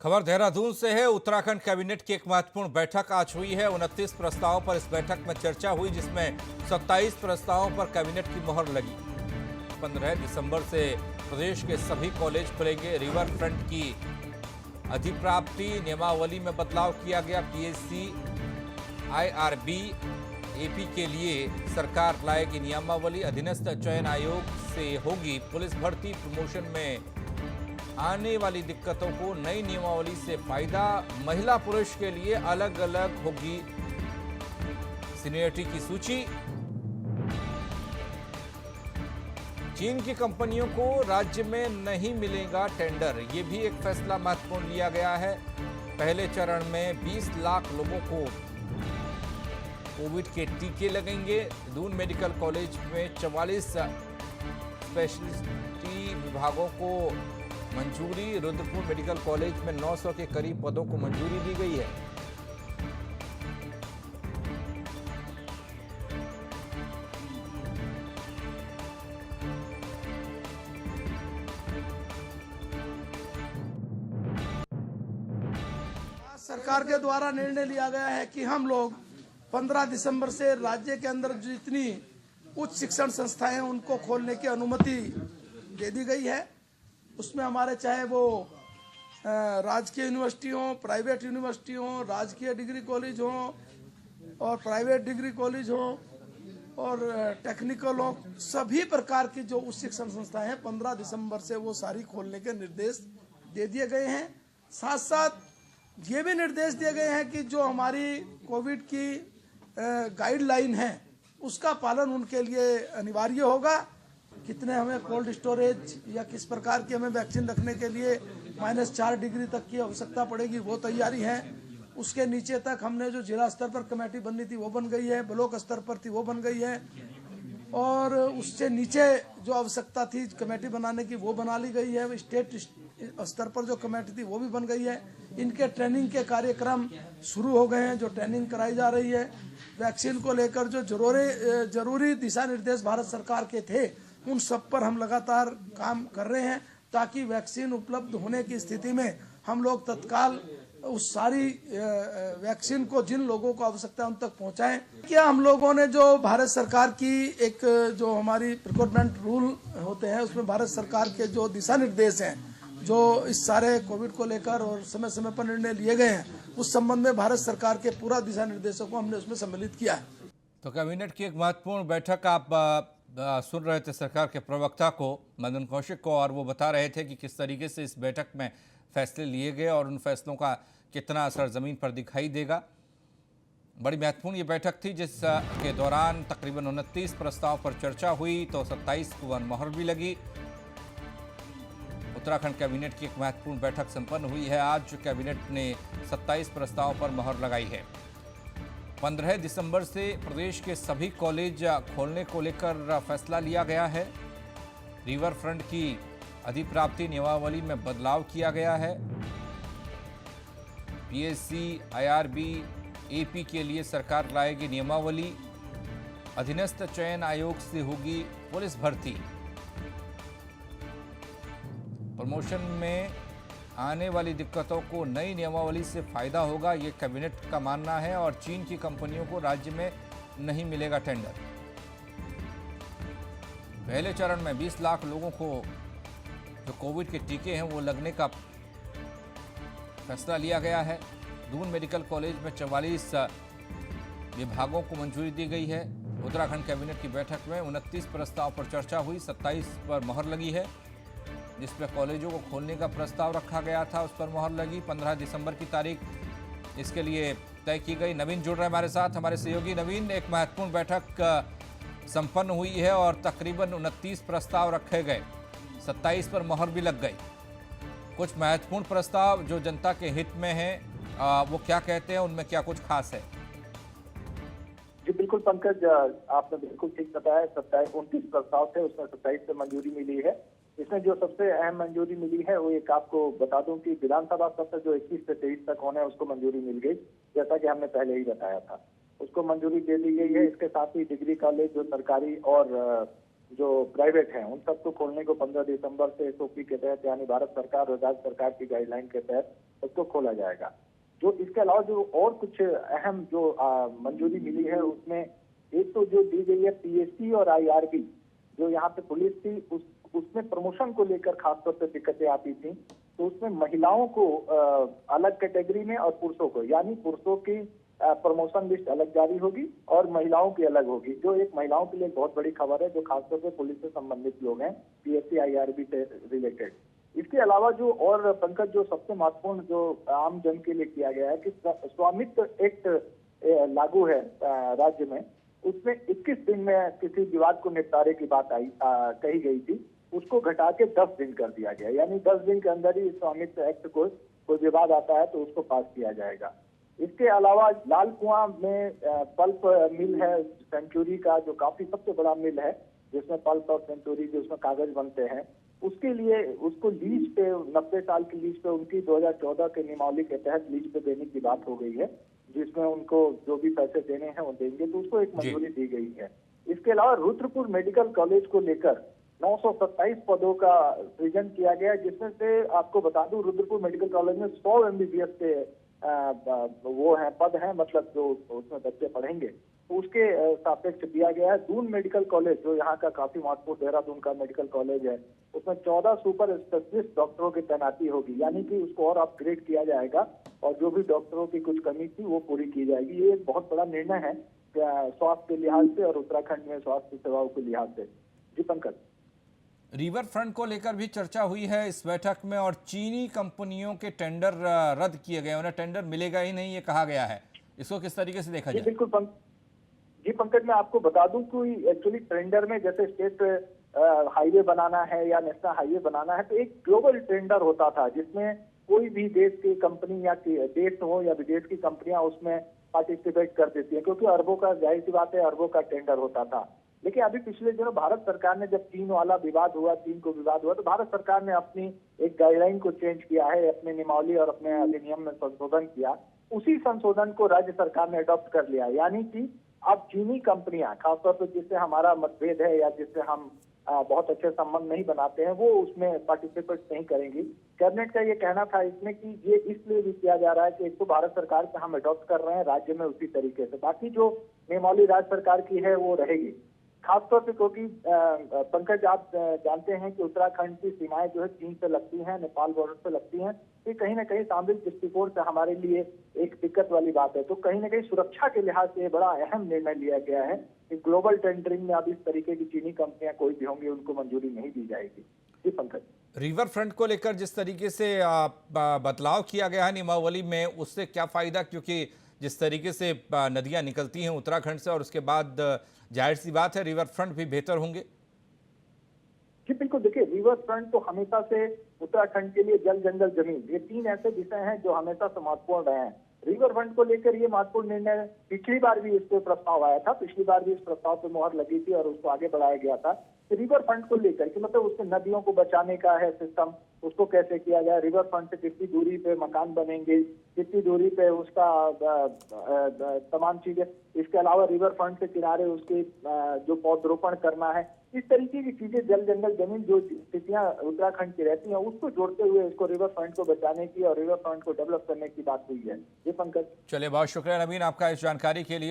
खबर देहरादून से है। उत्तराखंड कैबिनेट की एक महत्वपूर्ण बैठक आज हुई है। 29 प्रस्तावों पर इस बैठक में चर्चा हुई, जिसमें 27 प्रस्तावों पर कैबिनेट की मोहर लगी। 15 दिसंबर से प्रदेश के सभी कॉलेज खुलेंगे। रिवर फ्रंट की अधिप्राप्ति नियमावली में बदलाव किया गया। पीएससी आईआरबी एपी के लिए सरकार लाएगी नियमावली। अधीनस्थ चयन आयोग से होगी पुलिस भर्ती। प्रमोशन में आने वाली दिक्कतों को नई नियमावली से फायदा। महिला पुरुष के लिए अलग अलग होगी सीनियरिटी की सूची। चीन की कंपनियों को राज्य में नहीं मिलेगा टेंडर, ये भी एक फैसला महत्वपूर्ण लिया गया है। पहले चरण में 20 लाख लोगों को कोविड के टीके लगेंगे। दून मेडिकल कॉलेज में 44 स्पेशलिटी विभागों को मंजूरी। रुद्रपुर मेडिकल कॉलेज में 900 के करीब पदों को मंजूरी दी गई है। सरकार के द्वारा निर्णय लिया गया है कि हम लोग 15 दिसंबर से राज्य के अंदर जितनी उच्च शिक्षण संस्थाएं हैं उनको खोलने की अनुमति दे दी गई है। उसमें हमारे चाहे वो राजकीय यूनिवर्सिटी हो, प्राइवेट यूनिवर्सिटी हो, राजकीय डिग्री कॉलेज हो और प्राइवेट डिग्री कॉलेज हो और टेक्निकल हो, सभी प्रकार की जो उच्च शिक्षण संस्थाएं हैं 15 दिसंबर से वो सारी खोलने के निर्देश दे दिए गए हैं। साथ साथ ये भी निर्देश दिए गए हैं कि जो हमारी कोविड की गाइडलाइन है उसका पालन उनके लिए अनिवार्य होगा। कितने हमें कोल्ड स्टोरेज या किस प्रकार की हमें वैक्सीन रखने के लिए -4 डिग्री तक की आवश्यकता पड़ेगी, वो तैयारी है। उसके नीचे तक हमने जो जिला स्तर पर कमेटी बननी थी वो बन गई है, ब्लॉक स्तर पर थी वो बन गई है और उससे नीचे जो आवश्यकता थी कमेटी बनाने की वो बना ली गई है। स्टेट स्तर पर जो कमेटी थी वो भी बन गई है। इनके ट्रेनिंग के कार्यक्रम शुरू हो गए हैं, जो ट्रेनिंग कराई जा रही है। वैक्सीन को लेकर जो जरूरी दिशा निर्देश भारत सरकार के थे उन सब पर हम लगातार काम कर रहे हैं ताकि वैक्सीन उपलब्ध होने की स्थिति में हम लोग तत्काल उस सारी वैक्सीन को जिन लोगों को आवश्यकता है उन तक पहुंचाएं। क्या हम लोगों ने जो भारत सरकार की एक जो हमारी प्रिकॉशनरी रूल होते हैं उसमें भारत सरकार के जो दिशा निर्देश हैं जो इस सारे कोविड को लेकर और समय समय पर निर्णय लिए गए हैं उस संबंध में भारत सरकार के पूरा दिशा निर्देशों को हमने उसमें सम्मिलित किया है। तो कैबिनेट की एक महत्वपूर्ण बैठक आप सुन रहे थे सरकार के प्रवक्ता को, मदन कौशिक को, और वो बता रहे थे कि किस तरीके से इस बैठक में फैसले लिए गए और उन फैसलों का कितना असर ज़मीन पर दिखाई देगा। बड़ी महत्वपूर्ण ये बैठक थी जिसके दौरान तकरीबन 29 प्रस्ताव पर चर्चा हुई तो 27 को मोहर भी लगी। उत्तराखंड कैबिनेट की एक महत्वपूर्ण बैठक संपन्न हुई है। आज कैबिनेट ने 27 प्रस्तावों पर मोहर लगाई है। 15 दिसंबर से प्रदेश के सभी कॉलेज खोलने को लेकर फैसला लिया गया है। रिवर फ्रंट की अधिप्राप्ति नियमावली में बदलाव किया गया है। पीएससी आईआरबी एपी के लिए सरकार लाएगी नियमावली। अधीनस्थ चयन आयोग से होगी पुलिस भर्ती। प्रमोशन में आने वाली दिक्कतों को नई नियमावली से फायदा होगा, ये कैबिनेट का मानना है। और चीन की कंपनियों को राज्य में नहीं मिलेगा टेंडर। पहले चरण में 20 लाख लोगों को जो कोविड के टीके हैं वो लगने का फैसला लिया गया है। दून मेडिकल कॉलेज में 44 विभागों को मंजूरी दी गई है। उत्तराखंड कैबिनेट की बैठक में 29 प्रस्ताव पर चर्चा हुई, 27 पर मोहर लगी है। जिसमें कॉलेजों को खोलने का प्रस्ताव रखा गया था उस पर मोहर लगी। 15 दिसंबर की तारीख इसके लिए तय की गई। नवीन जुड़ रहे हैं हमारे साथ, हमारे सहयोगी नवीन। एक महत्वपूर्ण बैठक संपन्न हुई है और तकरीबन 29 प्रस्ताव रखे गए, 27 पर मोहर भी लग गई। कुछ महत्वपूर्ण प्रस्ताव जो जनता के हित में हैं वो क्या कहते हैं, उनमें क्या कुछ खास है? जी बिल्कुल पंकज, आपने बिल्कुल ठीक बताया। 29 प्रस्ताव थे, उसमें 27 से मंजूरी मिली है। इसमें जो सबसे अहम मंजूरी मिली है वो एक आपको बता दूं कि विधानसभा सत्र जो 21 से 23 तक होने उसको मंजूरी मिल गई, जैसा कि हमने पहले ही बताया था, उसको मंजूरी दे दी गई है। इसके साथ ही डिग्री कॉलेज जो सरकारी और जो प्राइवेट हैं उन सबको खोलने को 15 दिसंबर से एसओपी के तहत यानी भारत सरकार और राज्य सरकार की गाइडलाइन के तहत उसको खोला जाएगा। जो इसके अलावा जो और कुछ अहम जो मंजूरी मिली है उसमें एक तो जो दी गई है पीएससी और आईआरबी, जो यहाँ पे पुलिस थी उसमें प्रमोशन को लेकर खासतौर पे दिक्कतें आती थी, तो उसमें महिलाओं को अलग कैटेगरी में और पुरुषों को, यानी पुरुषों की प्रमोशन लिस्ट अलग जारी होगी और महिलाओं की अलग होगी, जो एक महिलाओं के लिए बहुत बड़ी खबर है, जो खासतौर पे पुलिस से संबंधित लोग हैं, पीएससी आईआरबी से रिलेटेड। इसके अलावा जो और पंकज जो सबसे महत्वपूर्ण जो आम जन के लिए किया गया है कि स्वामित्व एक्ट लागू है राज्य में, उसमें 21 दिन में किसी विवाद को निपटारे की बात कही गई थी, उसको घटा के 10 दिन कर दिया गया, यानी 10 दिन के अंदर ही स्वामित्व एक्ट को कोई विवाद आता है तो उसको पास किया जाएगा। इसके अलावा लाल कुआं में पल्प मिल है सेंचुरी का, जो काफी सबसे बड़ा मिल है जिसमें पल्प और सेंचुरी जो उसमें कागज बनते हैं, उसके लिए उसको लीज पे 90 साल की लीज पे उनकी 2014 के नियमावली के तहत लीज पे देने की बात हो गई है, जिसमें उनको जो भी पैसे देने हैं वो देंगे, तो उसको एक मंजूरी दी गई है। इसके अलावा रुद्रपुर मेडिकल कॉलेज को लेकर 927 पदों का सृजन किया गया, जिसमें से आपको बता दूं रुद्रपुर मेडिकल कॉलेज में 100 MBBS के वो हैं पद हैं, मतलब जो उसमें बच्चे पढ़ेंगे, तो उसके सापेक्ष दिया गया है। दून मेडिकल कॉलेज जो यहाँ का काफी महत्वपूर्ण देहरादून का मेडिकल कॉलेज है, उसमें 14 सुपर स्पेशलिस्ट डॉक्टरों की तैनाती होगी, यानी कि उसको और अपग्रेड किया जाएगा और जो भी डॉक्टरों की कुछ कमी थी वो पूरी की जाएगी। ये एक बहुत बड़ा निर्णय है स्वास्थ्य के लिहाज से और उत्तराखंड में स्वास्थ्य सेवाओं के लिहाज से। जी पंकज, रिवर फ्रंट को लेकर भी चर्चा हुई है इस बैठक में और चीनी कंपनियों के टेंडर रद्द किए गए, उन्हें टेंडर मिलेगा ही नहीं ये कहा गया है, इसको किस तरीके से देखा जाए? बिल्कुल जी पंकज, मैं आपको बता दूं कि एक्चुअली टेंडर में जैसे स्टेट हाईवे बनाना है या नेशनल हाईवे बनाना है तो एक ग्लोबल टेंडर होता था, जिसमें कोई भी देश की कंपनी या देश हो या विदेश की कंपनियां उसमें पार्टिसिपेट कर देती है, क्योंकि अरबों का, जाहिर सी बात है, अरबों का टेंडर होता था। लेकिन अभी पिछले दिनों भारत सरकार ने जब चीन वाला विवाद हुआ, चीन को विवाद हुआ, तो भारत सरकार ने अपनी एक गाइडलाइन को चेंज किया है, अपने नियमावली और अपने अधिनियम में संशोधन किया। उसी संशोधन को राज्य सरकार ने अडॉप्ट कर लिया, यानी कि अब चीनी कंपनियां, खासतौर पर जिससे हमारा मतभेद है या जिससे हम बहुत अच्छे संबंध नहीं बनाते हैं, वो उसमें पार्टिसिपेट नहीं करेंगी। कैबिनेट का ये कहना था इसमें कि ये इसलिए भी किया जा रहा है कि एक तो भारत सरकार से हम अडॉप्ट कर रहे हैं राज्य में उसी तरीके से, बाकी जो नियमावली राज्य सरकार की है वो रहेगी। खासतौर से क्योंकि पंकज आप जानते हैं कि उत्तराखंड की सीमाएं जो है चीन से लगती हैं, नेपाल बॉर्डर से लगती हैं, ये कहीं ना कहीं सामरिक दृष्टिकोण से हमारे लिए एक दिक्कत वाली बात है। तो कहीं ना कहीं सुरक्षा के लिहाज से बड़ा अहम निर्णय लिया गया है कि ग्लोबल टेंडरिंग में अब इस तरीके की चीनी कंपनियां कोई भी होंगी उनको मंजूरी नहीं दी जाएगी। जी पंकज, रिवर फ्रंट को लेकर जिस तरीके से बदलाव किया गया है नियमावली में, उससे क्या फायदा, क्योंकि जिस तरीके से नदियां निकलती हैं उत्तराखंड से और उसके बाद जाहिर सी बात है रिवर फ्रंट भी बेहतर होंगे। जी बिल्कुल, देखिए रिवर फ्रंट तो हमेशा से उत्तराखंड के लिए जल, जंगल, जमीन, ये तीन ऐसे विषय हैं जो हमेशा से महत्वपूर्ण रहे हैं। रिवर फ्रंट को लेकर ये महत्वपूर्ण निर्णय, पिछली बार भी इस पे प्रस्ताव आया था, पिछली बार भी इस प्रस्ताव पे मुहर लगी थी और उसको आगे बढ़ाया गया था। रिवर फ्रंट को लेकर कि मतलब उसके नदियों को बचाने का है सिस्टम, उसको कैसे किया जाए, रिवर फ्रंट से कितनी दूरी पे मकान बनेंगे, कितनी दूरी पे उसका तमाम चीजें, इसके अलावा रिवर फ्रंट के किनारे उसके जो पौधरोपण करना है, इस तरीके की चीजें, जल, जंगल, जमीन जो स्थितियां उत्तराखंड की रहती हैं उसको जोड़ते हुए इसको रिवर फ्रंट को बचाने की और रिवर फ्रंट को डेवलप करने की बात हुई है। ये पंकज, चलिए बहुत शुक्रिया नवीन आपका इस जानकारी के लिए।